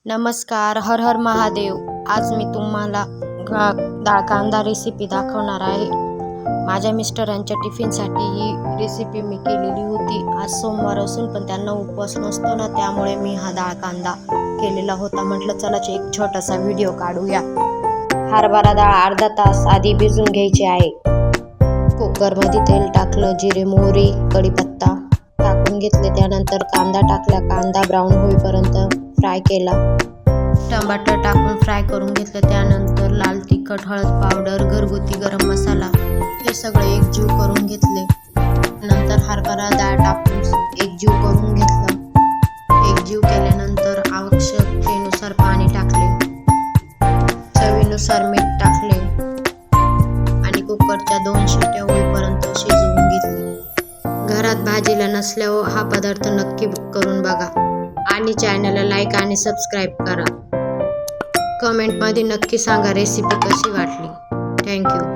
नमस्कार, हर हर महादेव। आज मी तुम्हाला डाळ कांदा रेसिपी दाखवणार आहे। माझ्या मिस्टरांच्या टिफिनसाठी ही रेसिपी मी केलेली होती। आज सोमवार असून पण त्यांना उपवास नसतो ना, त्यामुळे मी हा डाळ कांदा केलेला होता। म्हटलं चला एक छोटासा व्हिडिओ काढूया। हरभरा डाळ अर्धा तास आधी भिजवून घ्यायची आहे। कुकरमध्ये तेल टाकलं, जिरे मोहरी कढीपत्ता टाकून घेतले। त्यानंतर कांदा टाकला, कांदा ब्राऊन होईपर्यंत फ्राय केला। टमाटर टाकून फ्राय करून घेतलं। त्यानंतर लाल तिखट, हळद पावडर, घरगुती गरम मसाला हे सगळे एकजीव करून घेतले। नंतर हरभरा डाळ टाकून एकजीव करून घेतलं। एकजीव केल्यानंतर आवश्यकतेनुसार पाणी टाकले, चवीनुसार मीठ टाकले आणि कुकरच्या 2 शिट्ट्या होईपर्यंत शिजवून घेतले। घरात भाजीला नसल्यावर हा पदार्थ नक्की करून बघा आणि चॅनलला लाईक आणि सबस्क्राईब करा। कमेंटमध्ये नक्की सांगा रेसिपी कशी वाटली। थँक्यू।